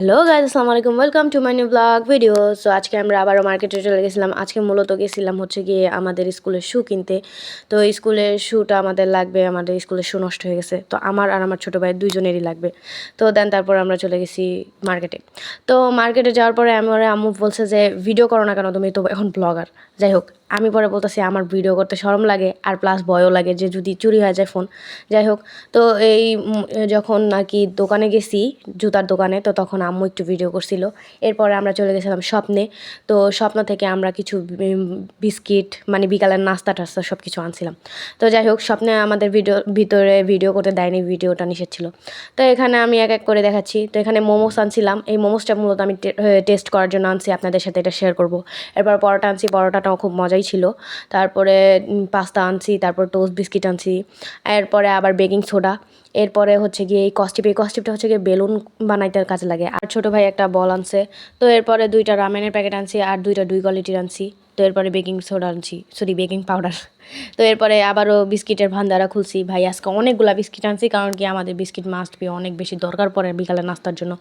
Hello guys, আসসালামু আলাইকুম, welcome to my new blog video. So আজকে আমরা আবারও মার্কেটে চলে গেছিলাম। আজকে মূলত গেছিলাম হচ্ছে গিয়ে আমাদের স্কুলের শু কিনতে। তো স্কুলের শুটা আমাদের লাগবে, আমাদের স্কুলের শু নষ্ট হয়ে গেছে, তো আমার আর আমার ছোটো ভাই দুইজনেরই লাগবে। তো দেন তারপর আমরা চলে গেছি মার্কেটে। তো মার্কেটে যাওয়ার পরে আমার আম্মু বলছে যে ভিডিও করো না কেন, তুমি তো এখন ব্লগার। যাই হোক, আমি পরে বলতেছি আমার ভিডিও করতে শরম লাগে আর প্লাস ভয়ও লাগে যে যদি চুরি হয়ে যায় ফোন। যাই হোক, তো এই যখন আর কি দোকানে গেছি, জুতার দোকানে, তো তখন আম্মু একটু ভিডিও করছিল। এরপরে আমরা চলে গেছিলাম স্বপ্নে। তো স্বপ্ন থেকে আমরা কিছু বিস্কিট, মানে বিকালের নাস্তা টাস্তা সব কিছু আনছিলাম। তো যাই হোক, স্বপ্নে আমাদের ভিতরে ভিডিও করতে দেয়নি, ভিডিওটা নিষেধ ছিল। তো এখানে আমি এক এক করে দেখাচ্ছি। তো এখানে মোমোস আনছিলাম, এই মোমোসটা মূলত আমি টেস্ট করার জন্য আনছি, আপনাদের সাথে এটা শেয়ার করব। এরপর পরোটা আনছি, পরোটাটাও খুব মজাই ছিল। তারপরে পাস্তা আনছি, তারপর টোস্ট বিস্কিট আনছি, এরপরে আবার বেকিং সোডা। এরপরে হচ্ছে গিয়ে এই কস্টিপটা হচ্ছে গিয়ে বেলুন বানাইতে কাজে লাগে। আর ছোটো ভাই একটা বল আনছে। তো এরপরে 2টা রামেনের প্যাকেট আনছি আর 2টা 2 কোয়ালিটির আনছি। তো এরপরে বেকিং সোডা আনছি, সরি বেকিং পাউডার। তো এরপরে আবারও বিস্কিটের ভান্ডারা খুলছি। ভাই আজকে অনেকগুলা বিস্কিট আনছি, কারণ কি আমাদের বিস্কিট মাস্ট বি, অনেক বেশি দরকার পড়ে বিকালে নাস্তার জন্য।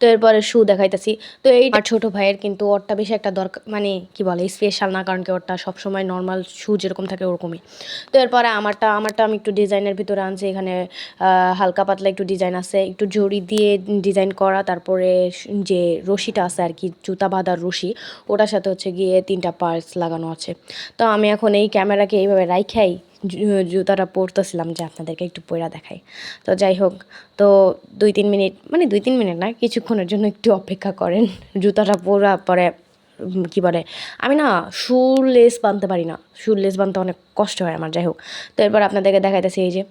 তো এরপরে শু দেখাইতেছি। তো এই আর ছোটো ভাইয়ের কিন্তু ওরটা বেশি একটা দরকার, মানে কি বলে, স্পেশাল না, কারণ কি ওরটা সবসময় নর্মাল শু যেরকম থাকে ওরকমই। তো এরপরে আমারটা আমি একটু ডিজাইনের ভিতরে আনছি। এখানে হালকা পাতলা একটু ডিজাইন আছে, একটু জড়ি দিয়ে ডিজাইন করা। তারপরে যে রশিটা আছে আর কি, জুতা বাঁধার রশি, ওটার সাথে হচ্ছে গিয়ে 3টা পার্টস লাগানো আছে। তো আমি এখন এই ক্যামেরাকে এইভাবে রাইখাই জুতাটা পরতেছিলাম, যে আপনাদেরকে একটু পয়রা দেখাই। তো যাই হোক, তো 2-3 মিনিট, মানে 2-3 মিনিট না, কিছুক্ষণের জন্য একটু অপেক্ষা করেন। জুতাটা পরা পরে কী বলে, আমি না শুর লেস বাঁধতে পারি না, শুর লেস বাঁধতে অনেক কষ্ট হয় আমার। যাই হোক, তো এরপর আপনাদেরকে দেখাইতেছি এই যে।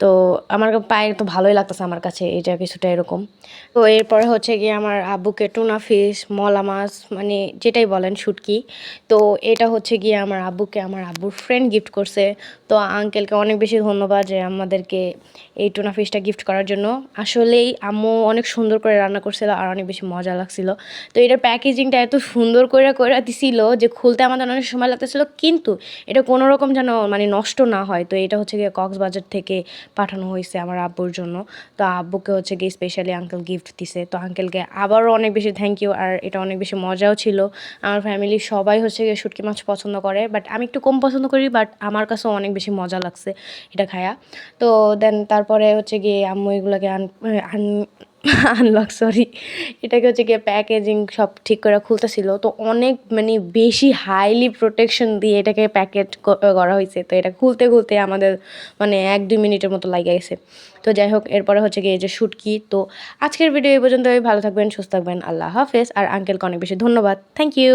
তো আমার পায়ে তো ভালোই লাগতেছে আমার কাছে, এটা কিছুটা এরকম। তো এরপরে হচ্ছে গিয়ে আমার আব্বুকে টুনা ফিশ, মলা মাছ, মানে যেটাই বলেন, শুটকি। তো এটা হচ্ছে গিয়ে আমার আব্বুকে আমার আব্বুর ফ্রেন্ড গিফট করছে। তো আঙ্কেলকে অনেক বেশি ধন্যবাদ যে আমাদেরকে এই টুনা ফিশটা গিফট করার জন্য। আসলেই আম্মু অনেক সুন্দর করে রান্না করছিল আর অনেক বেশি মজা লাগছিল। তো এটার প্যাকেজিংটা এত সুন্দর করে দিছিল যে খুলতে আমাদের অনেক সময় লাগতেছিল, কিন্তু এটা কোনো রকম যেন মানে নষ্ট না হয়। তো এটা হচ্ছে গিয়ে কক্সবাজার থেকে পাঠানো হয়েছে আমার আব্বুর জন্য। তো আব্বুকে হচ্ছে গিয়ে স্পেশালি আঙ্কেল গিফট দিছে। তো আঙ্কেলকে আবারও অনেক বেশি থ্যাংক ইউ। আর এটা অনেক বেশি মজাও ছিল। আমার ফ্যামিলির সবাই হচ্ছে গিয়ে শুটকি মাছ পছন্দ করে, বাট আমি একটু কম পছন্দ করি, বাট আমার কাছেও অনেক বেশি মজা লাগছে এটা খায়া। তো দেন তারপরে হচ্ছে গিয়ে আম্মু এগুলোকে আনলক, সরি, এটাকে হচ্ছে গিয়ে প্যাকেজিং সব ঠিক করে খুলতেছিল। তো অনেক মানে বেশি হাইলি প্রোটেকশন দিয়ে এটাকে প্যাকেট করা হয়েছে। তো এটা খুলতে আমাদের মানে 1-2 মিনিটের মতো লাগে গেছে। তো যাই হোক, এরপরে হচ্ছে গিয়ে এই যে শুটকি। তো আজকের ভিডিও এই পর্যন্তই। ভালো থাকবেন, সুস্থ থাকবেন, আল্লাহ হাফেজ। আর আঙ্কেলকে অনেক বেশি ধন্যবাদ, থ্যাংক ইউ।